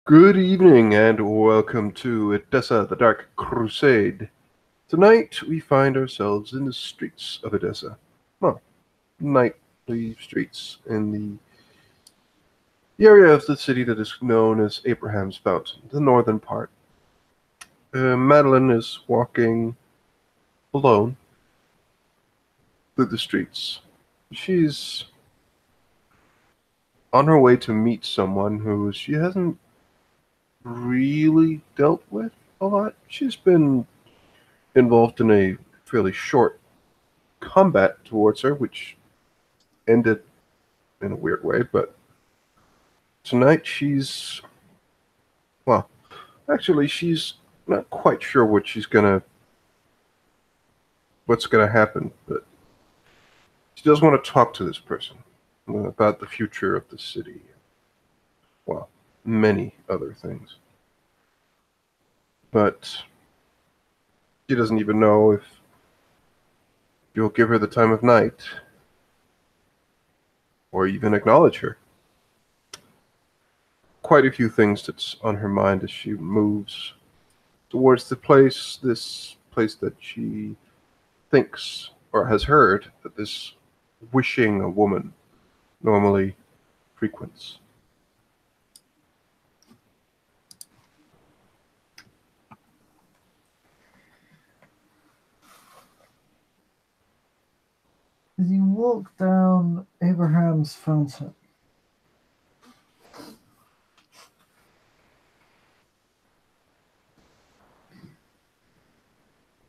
Good evening and welcome to Edessa, the Dark Crusade. Tonight we find ourselves in the streets of Edessa. Well, nightly streets in the area of the city that is known as Abraham's Fountain, the northern part. Madeline is walking alone through the streets. She's on her way to meet someone who she hasn't really dealt with a lot. She's been involved in a fairly short combat towards her, which ended in a weird way. But tonight well, actually, she's not quite sure what's gonna happen. But she does want to talk to this person about the future of the city. Well, many other things. But she doesn't even know if you'll give her the time of night or even acknowledge her. Quite a few things that's on her mind as she moves towards this place that she thinks or has heard that this wishing a woman normally frequents. As you walk down Abraham's Fountain,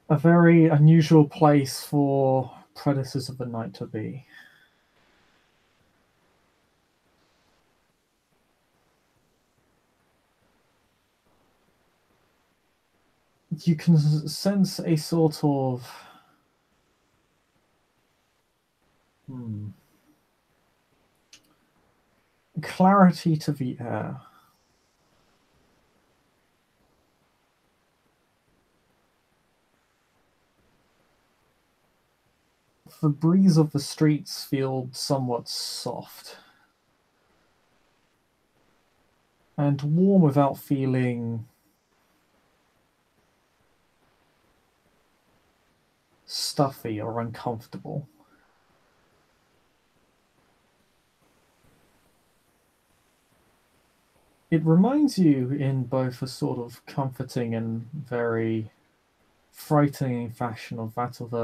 a very unusual place for predators of the night to be. You can sense a sort of clarity to the air. The breeze of the streets feels somewhat soft and warm without feeling stuffy or uncomfortable. It reminds you in both a sort of comforting and very frightening fashion of that of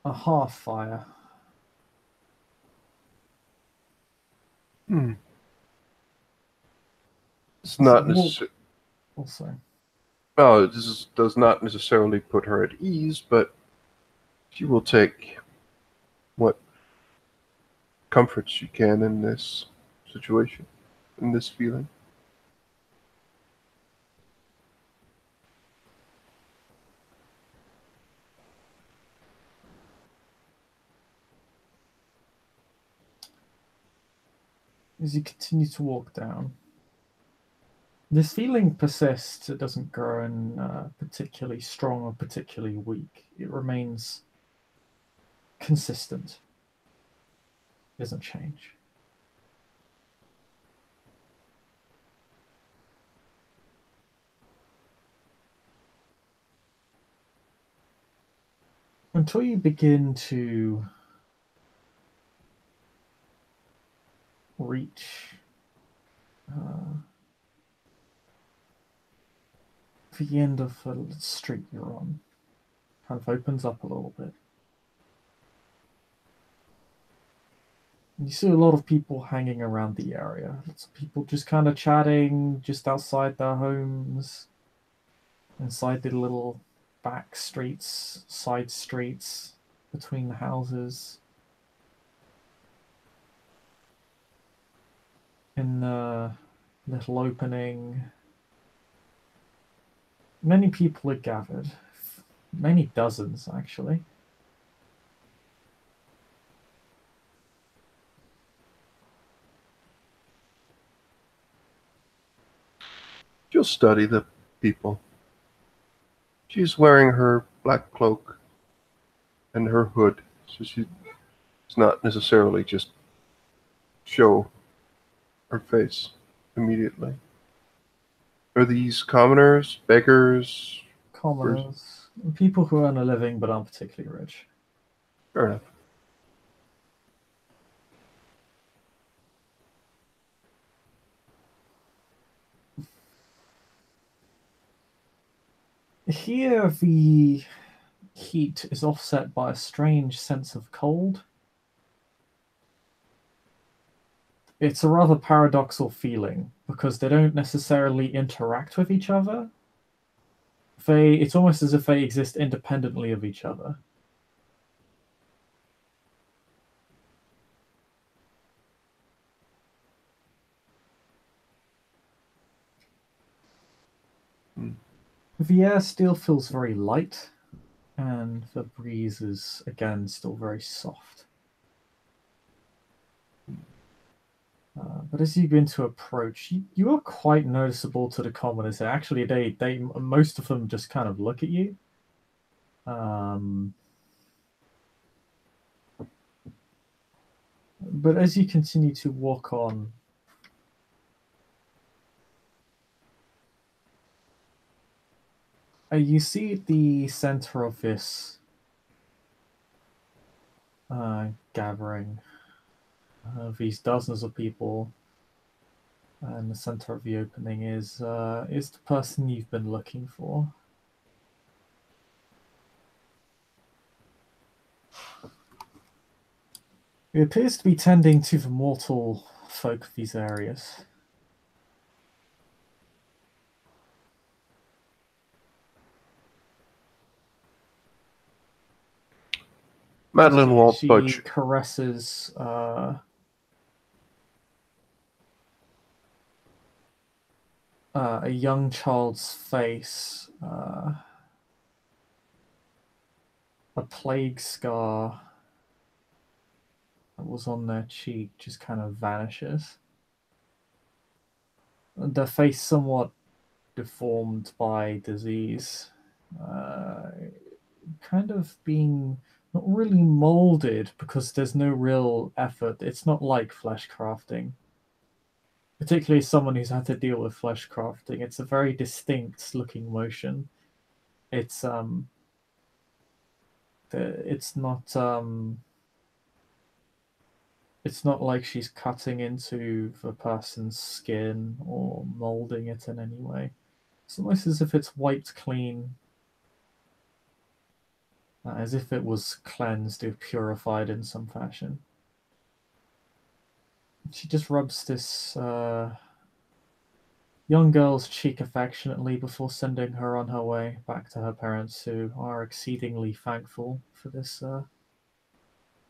a hearth fire. It's not necessarily. Also, Well, does not necessarily put her at ease, but she will take what comfort she can in this situation, in this feeling. as you continue to walk down, this feeling persists. It doesn't grow in particularly strong or particularly weak. It remains consistent. It doesn't change. Until you begin to reach the end of the street you're on. Kind of opens up a little bit. And you see a lot of people hanging around the area. Lots of people just kind of chatting just outside their homes, inside the little back streets, side streets between the houses. In the little opening, many people are gathered. Many dozens, actually. She'll study the people. She's wearing her black cloak and her hood, so she's not necessarily just show her face immediately. Are these commoners, beggars? Commoners, people who earn a living but aren't particularly rich. Fair enough. Here, the heat is offset by a strange sense of cold. It's a rather paradoxical feeling because they don't necessarily interact with each other. It's almost as if they exist independently of each other. The air still feels very light, and the breeze is again still very soft. But as you begin to approach, you are quite noticeable to the commoners. Actually, they most of them just kind of look at you. But as you continue to walk on, you see at the center of this gathering these dozens of people, and the center of the opening is the person you've been looking for. He appears to be tending to the mortal folk of these areas. Madeline won't She budge. caresses a young child's face. A plague scar that was on their cheek just kind of vanishes. Their face somewhat deformed by disease, kind of being not really molded because there's no real effort. It's not like flesh crafting. Particularly someone who's had to deal with flesh crafting, it's a very distinct looking motion. It's it's not like she's cutting into the person's skin or molding it in any way. It's almost as if it's wiped clean, as if it was cleansed or purified in some fashion. She just rubs this young girl's cheek affectionately before sending her on her way back to her parents, who are exceedingly thankful for this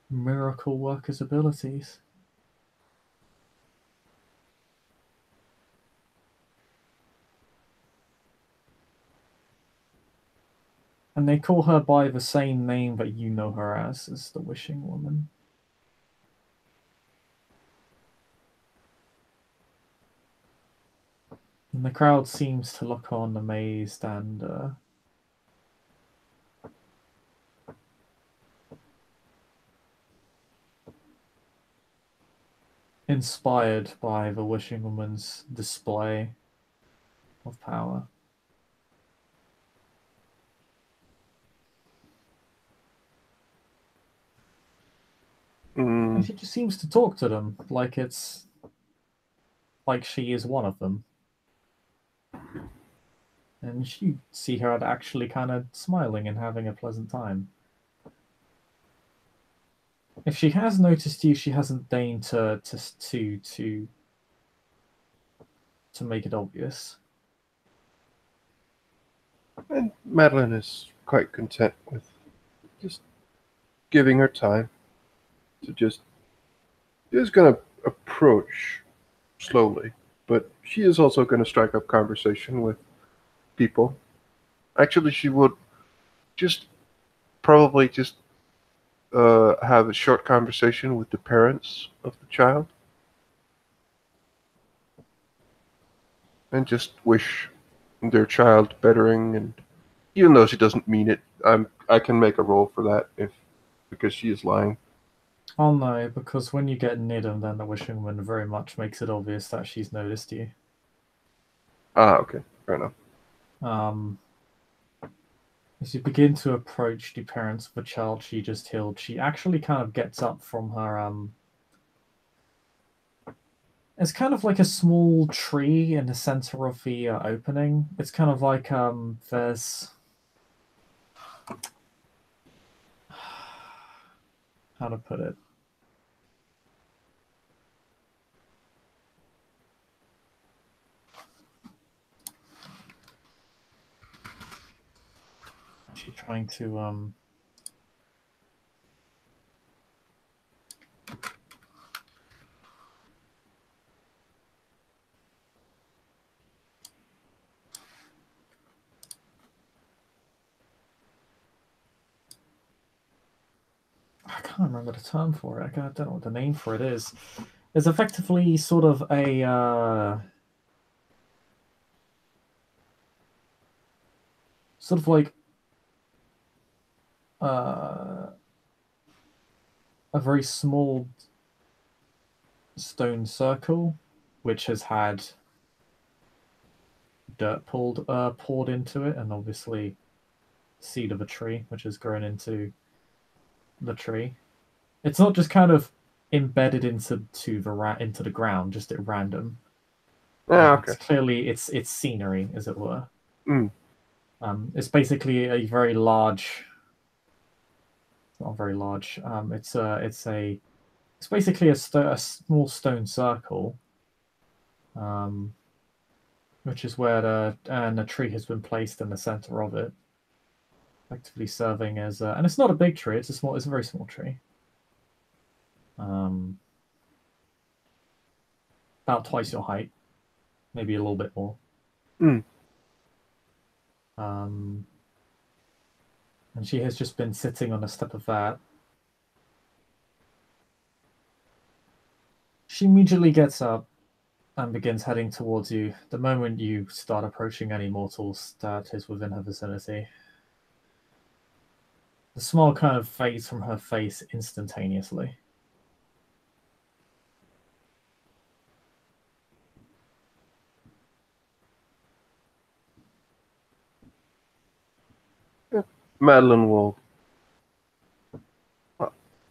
miracle worker's abilities. And they call her by the same name that you know her as the Wishing Woman. And the crowd seems to look on amazed and inspired by the Wishing Woman's display of power. And she just seems to talk to them like it's like she is one of them. And you see her actually kind of smiling and having a pleasant time. If she has noticed you, she hasn't deigned to make it obvious. And Madeline is quite content with just giving her time to just. She is going to approach slowly, but she is also going to strike up conversation with people. Actually, she would just probably just have a short conversation with the parents of the child and just wish their child bettering. And even though she doesn't mean it, I can make a roll for that because she is lying. Oh no, because when you get near them, then the wishing woman very much makes it obvious that she's noticed you. Ah, okay. Fair enough. Um, as you begin to approach the parents of the child she just healed, she actually kind of gets up from her it's kind of like a small tree in the center of the opening. It's kind of like there's how to put it. She's trying to I can't remember the term for it. I don't know what the name for it is. It's effectively sort of a sort of like uh, a very small stone circle, which has had dirt poured into it, and obviously seed of a tree, which has grown into the tree. It's not just kind of embedded into the ground, just at random. Ah, It's okay. clearly it's scenery, as it were. Mm. It's basically a very large. It's not very large. It's basically a small stone circle, um, which is where the tree has been placed in the center of it, effectively serving as and it's not a big tree. It's a very small tree. Um, about twice your height, maybe a little bit more. Mm. Um, and she has just been sitting on the step of that. She immediately gets up and begins heading towards you the moment you start approaching any mortals that is within her vicinity. The smile kind of fades from her face instantaneously. Yeah. Madeline will.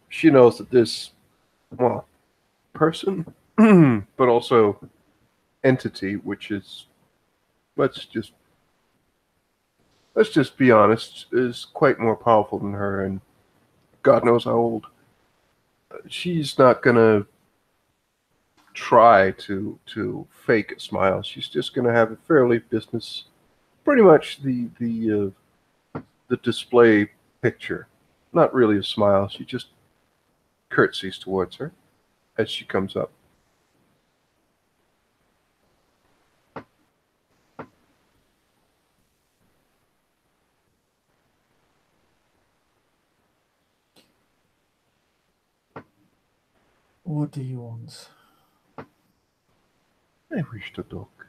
She knows that this, well, person, but also entity, which is, let's just let's just be honest, is quite more powerful than her, and God knows how old. She's not gonna try to fake a smile. She's just gonna have a fairly business, pretty much the display picture. Not really a smile. She just curtsies towards her as she comes up. What do you want? I wish to talk.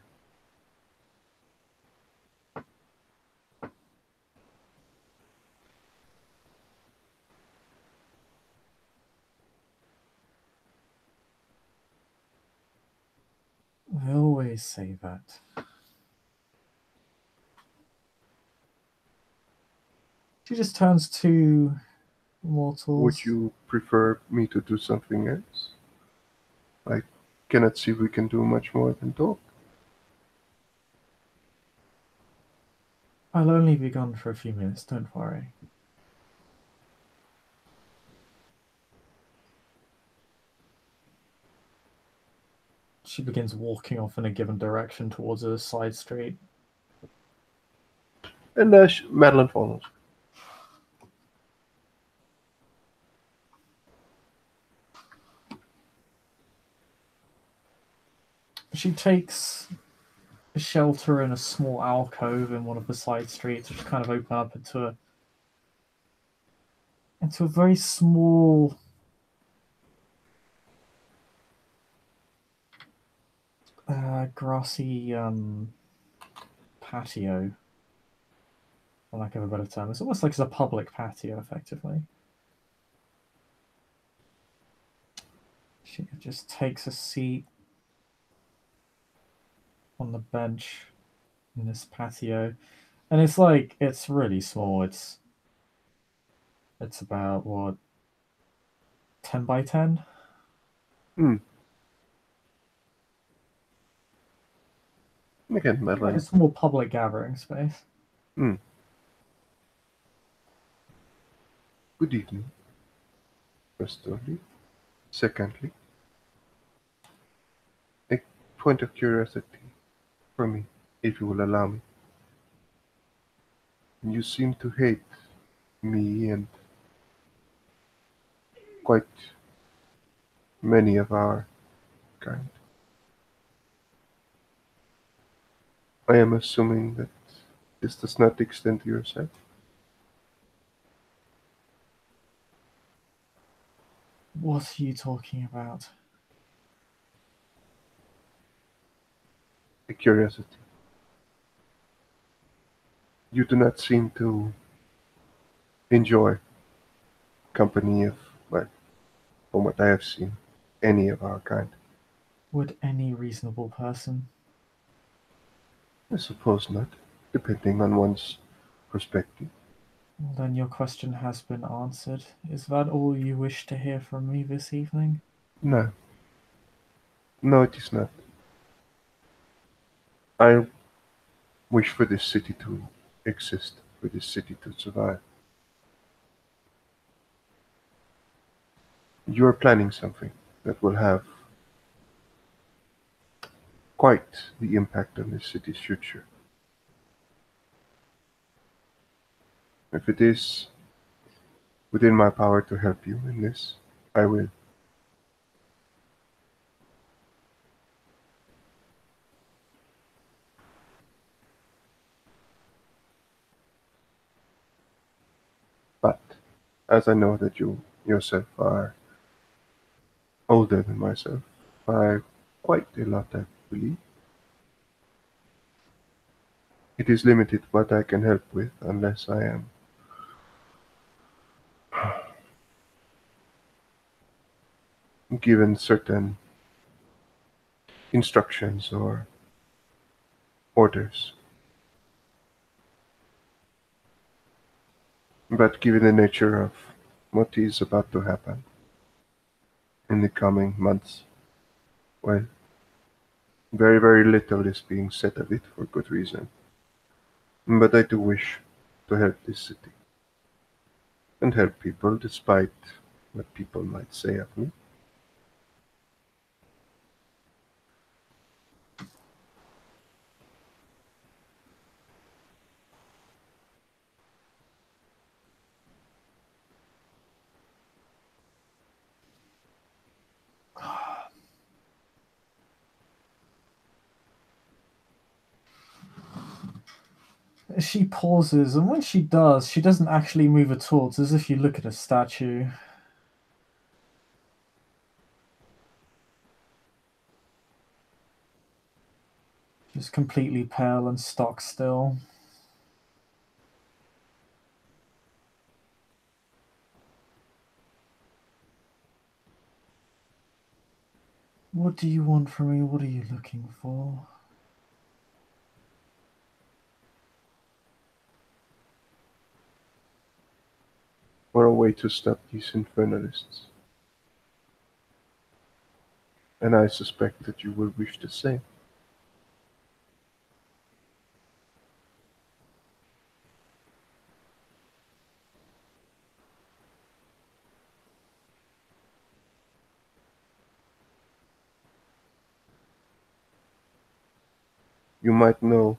I always say that. She just turns to Would mortals. you prefer me to do something else? I cannot see we can do much more than talk. I'll only be gone for a few minutes, don't worry. She begins walking off in a given direction towards a side street. And Madeline follows. She takes a shelter in a small alcove in one of the side streets, which kind of open up into a very small grassy patio, for lack of a better term. It's almost like it's a public patio, effectively. She just takes a seat on the bench in this patio. And it's like, it's really small. It's about, what, 10 by 10? Hmm. Again, Like Madeline. a small public gathering space. Hmm. Good evening. Firstly. Secondly, a point of curiosity for me, if you will allow me. You seem to hate me and quite many of our kind. I am assuming that this does not extend to yourself. What are you talking about? A curiosity. You do not seem to enjoy company of, well, from what I have seen, any of our kind. Would any reasonable person? I suppose not, depending on one's perspective. Well, then your question has been answered. Is that all you wish to hear from me this evening? No, no, it is not. I wish for this city to exist, for this city to survive. You are planning something that will have quite the impact on this city's future. If it is within my power to help you in this, I will. But as I know that you yourself are older than myself by quite a lot, I believe, it is limited what I can help with unless I am given certain instructions or orders. But given the nature of what is about to happen in the coming months, well, very, very little is being said of it for good reason. But I do wish to help this city and help people despite what people might say of me. She pauses, and when she does, she doesn't actually move at all. It's as if you look at a statue. Just completely pale and stock still. What do you want from me? What are you looking for? Or a way to stop these infernalists. And I suspect that you will wish the same. You might know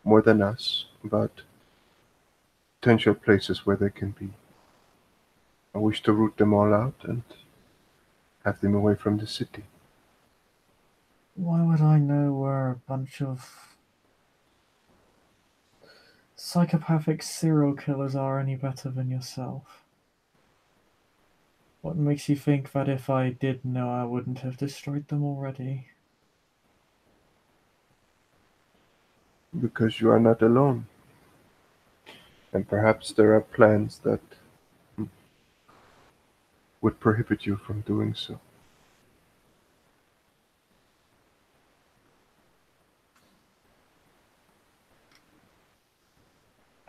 more than us about potential places where they can be. I wish to root them all out and have them away from the city. Why would I know where a bunch of psychopathic serial killers are any better than yourself? What makes you think that if I did know, I wouldn't have destroyed them already? Because you are not alone. And perhaps there are plans that would prohibit you from doing so.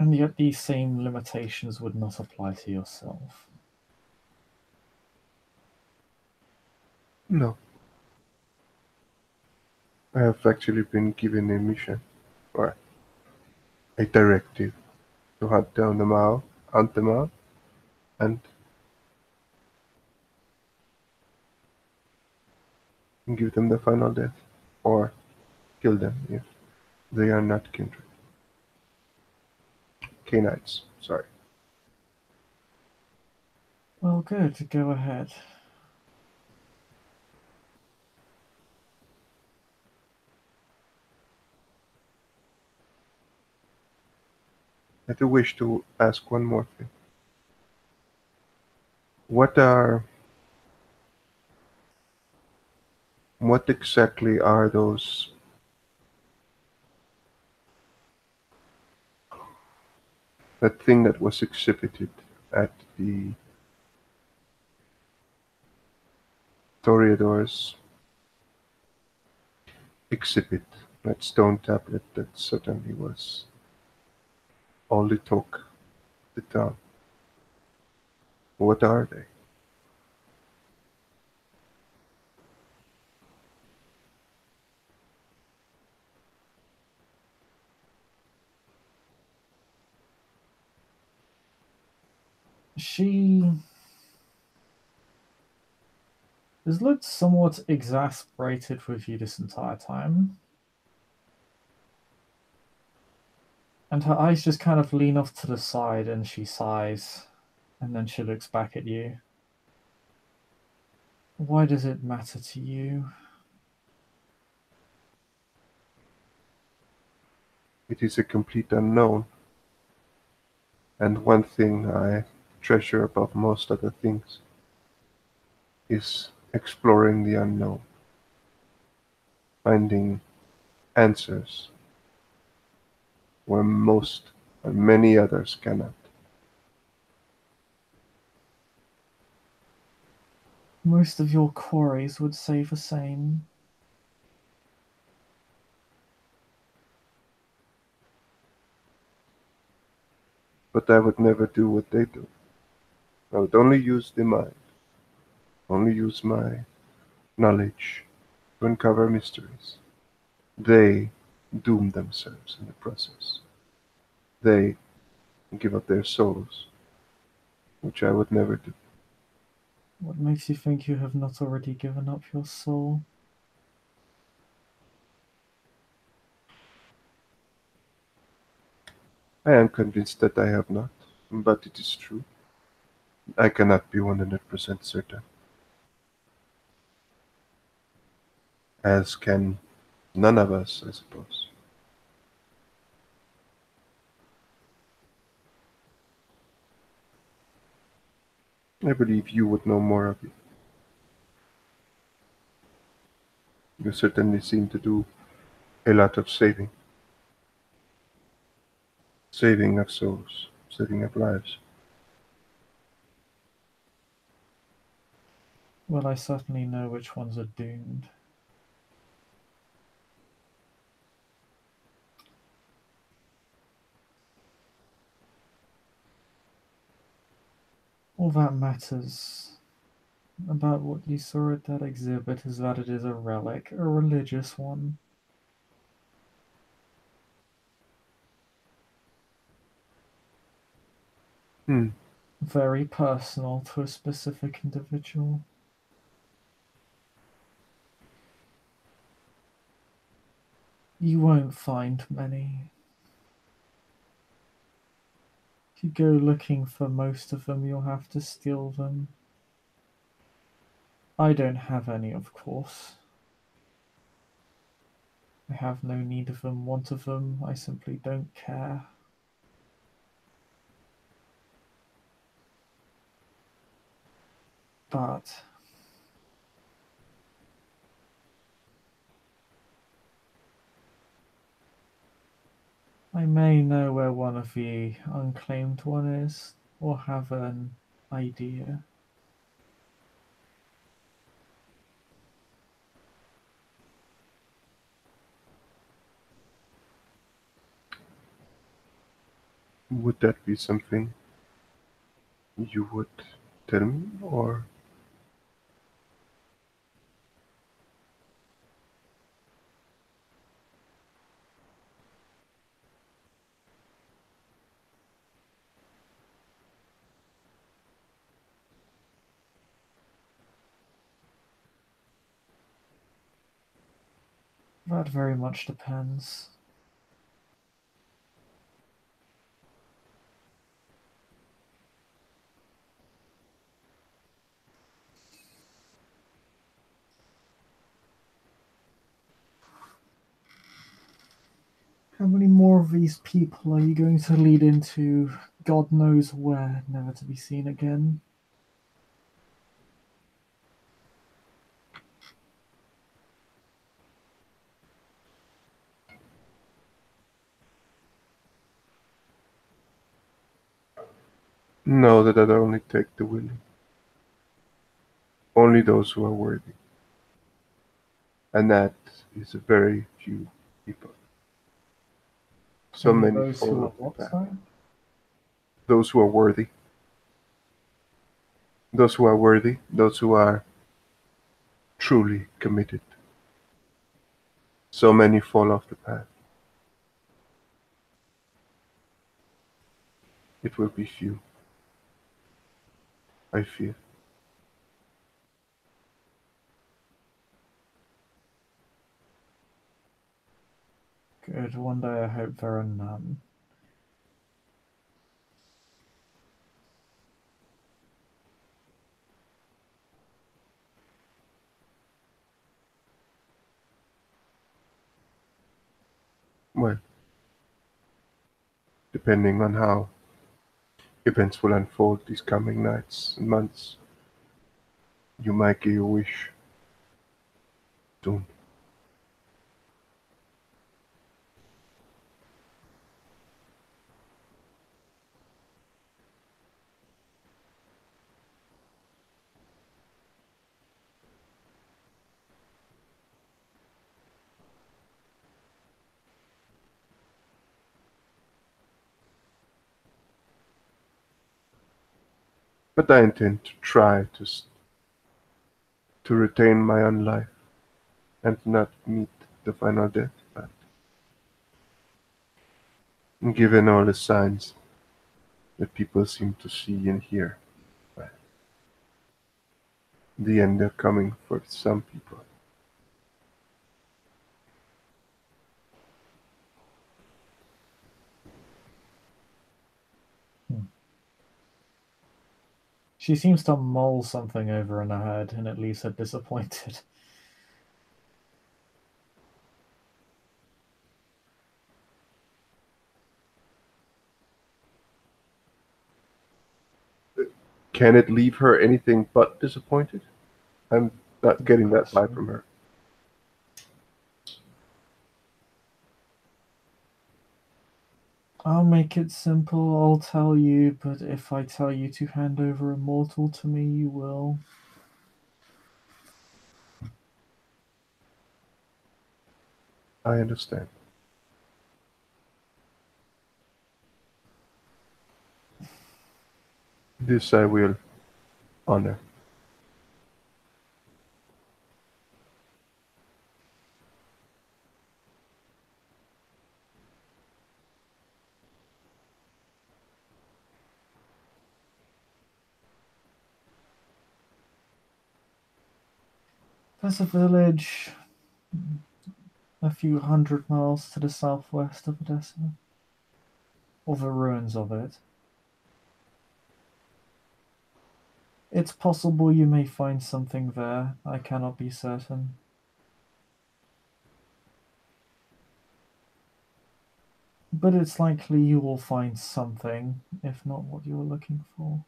And yet these same limitations would not apply to yourself. No. I have actually been given a mission, or a directive, to hunt them out, and give them the final death, or kill them if they are not kindred. Canites, sorry. Well, good. Go ahead. I do wish to ask one more thing. What exactly are those that thing that was exhibited at the Toreador's exhibit, that stone tablet that certainly was all it took the town? What are they? She has looked somewhat exasperated with you this entire time. And her eyes just kind of lean off to the side and she sighs. And then she looks back at you. Why does it matter to you? It is a complete unknown, and one thing I treasure above most other things is exploring the unknown, finding answers where most and many others cannot. Most of your quarries would say the same. But I would never do what they do. I would only use the mind, only use my knowledge to uncover mysteries. They doom themselves in the process. They give up their souls, which I would never do. What makes you think you have not already given up your soul? I am convinced that I have not, but it is true. I cannot be 100% certain, as can none of us, I suppose. I believe you would know more of it. You certainly seem to do a lot of saving. Saving of souls, saving of lives. Well, I certainly know which ones are doomed. All that matters about what you saw at that exhibit is that it is a relic, a religious one. Hmm. Very personal to a specific individual. You won't find many. If you go looking for most of them, you'll have to steal them. I don't have any, of course. I have no need of them, want of them, I simply don't care. But I may know where one of the unclaimed one is, or have an idea. Would that be something you would tell me, or That very much depends. How many more of these people are you going to lead into God knows where, never to be seen again? know that I'd only take the willing? Only those who are worthy. And that is a very few people. So Only many those who fall are off the what, path. sorry? Those who are worthy. Those who are worthy. Those who are truly committed. So many fall off the path. It will be few, I fear. Good. One day I hope there are none. Well, depending on how events will unfold these coming nights and months, you might get your wish soon. But I intend to try to retain my own life and not meet the final death. But given all the signs that people seem to see and hear, well, the end are coming for some people. She seems to mull something over in her head, and it leaves her disappointed. Can it leave her anything but disappointed? I'm not Good getting that vibe question. from her. I'll make it simple, I'll tell you, but if I tell you to hand over a mortal to me, you will. I understand. This I will honor. There's a village a few hundred miles to the southwest of Edessa, or the ruins of it. It's possible you may find something there, I cannot be certain. But it's likely you will find something, if not what you're looking for.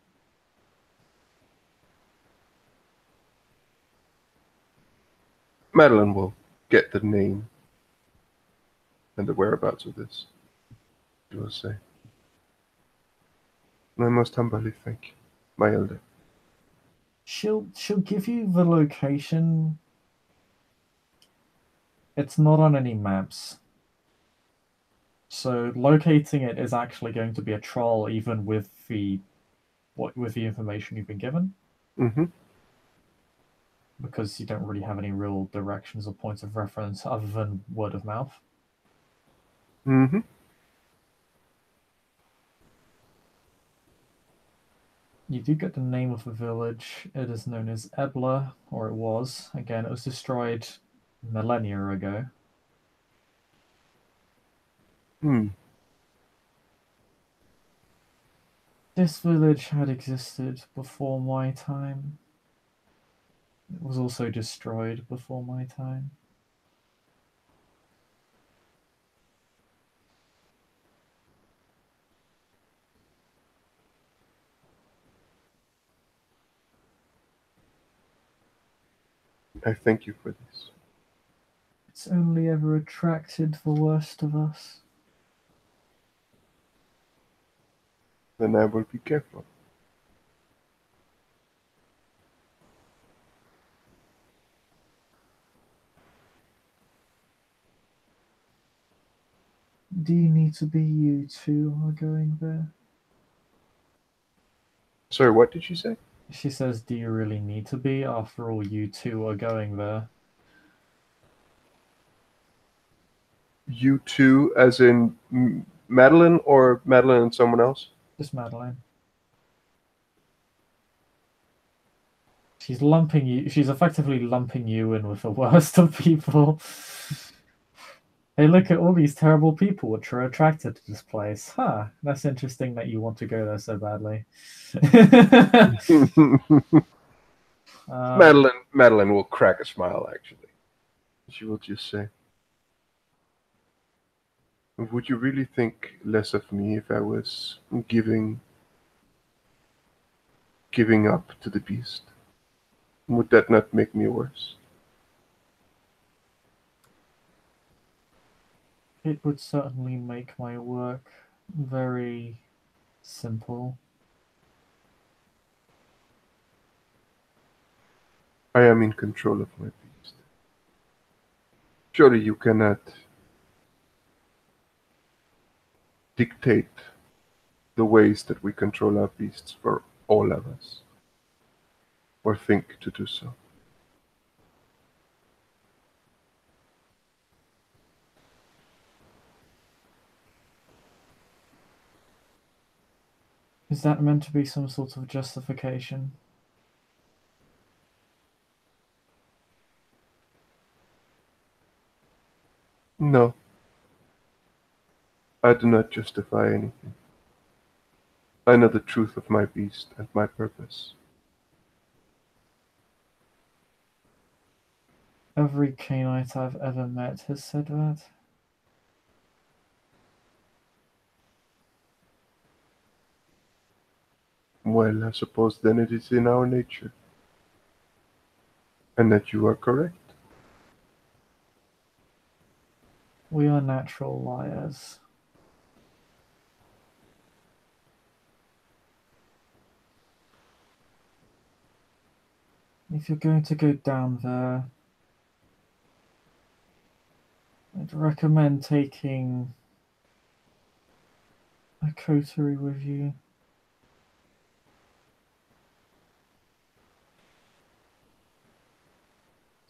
Madeline will get the name and the whereabouts of this, she will say. I most humbly thank you, my elder. She'll give you the location. It's not on any maps. So locating it is actually going to be a troll, even with the information you've been given, Mm-hmm. because you don't really have any real directions or points of reference other than word of mouth. Mm-hmm. You do get the name of the village. It is known as Ebla, or it was. Again, it was destroyed millennia ago. Hmm. This village had existed before my time. It was also destroyed before my time. I thank you for this. It's only ever attracted the worst of us. Then I will be careful. Do you need to be you two are going there? Sorry, what did you say? She says, do you really need to be? After all, you two are going there. You two, as in Madeline, or Madeline and someone else? Just Madeline. She's lumping you. She's effectively lumping you in with the worst of people. Hey, look at all these terrible people which are attracted to this place. Huh, that's interesting that you want to go there so badly. Madeline will crack a smile, actually. She will just say, would you really think less of me if I was giving up to the beast? Would that not make me worse? It would certainly make my work very simple. I am in control of my beast. Surely you cannot dictate the ways that we control our beasts for all of us, or think to do so. Is that meant to be some sort of justification? No, I do not justify anything. I know the truth of my beast and my purpose. Every Cainite I've ever met has said that. Well, I suppose then it is in our nature, and that you are correct. We are natural liars. If you're going to go down there, I'd recommend taking a coterie with you.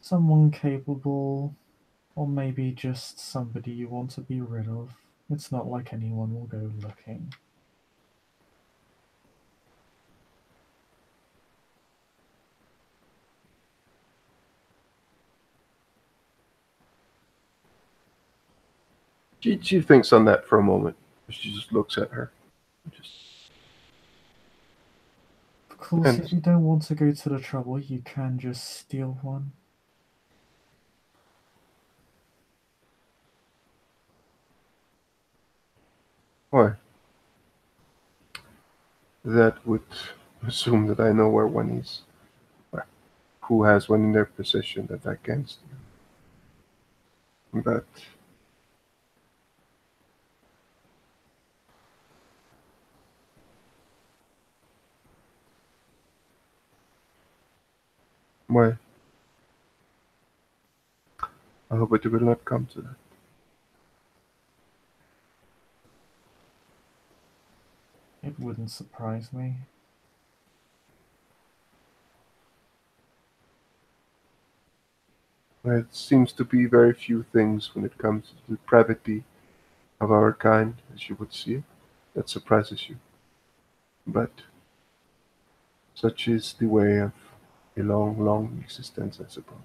Someone capable, or maybe just somebody you want to be rid of. It's not like anyone will go looking. She thinks on that for a moment. She just looks at her. Of course, And if you don't want to go to the trouble, you can just steal one. why? That would assume that I know where one is. Who has one in their possession that I can steal. But why? I hope it will not come to that. It wouldn't surprise me. There seems to be very few things when it comes to the depravity of our kind, as you would see it, that surprises you. But such is the way of a long, long existence, I suppose.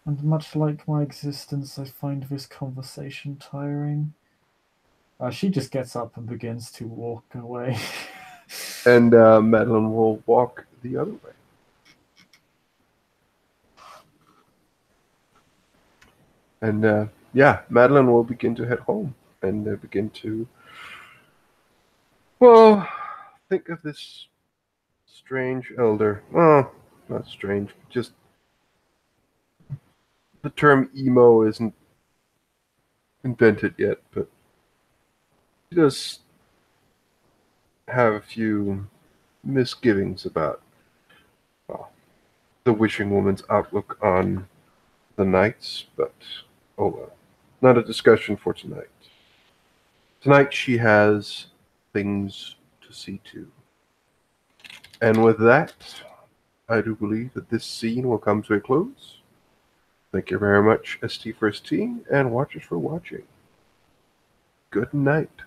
And much like my existence, I find this conversation tiring. She just gets up and begins to walk away. And Madeline will walk the other way. And yeah, Madeline will begin to head home and begin to, well, think of this strange elder. Well, not strange, just the term emo isn't invented yet, but he does have a few misgivings about well, the wishing woman's outlook on the knights, but oh well. Not a discussion for tonight. Tonight she has things to see to. And with that, I do believe that this scene will come to a close. Thank you very much, ST for ST, and watchers for watching. Good night.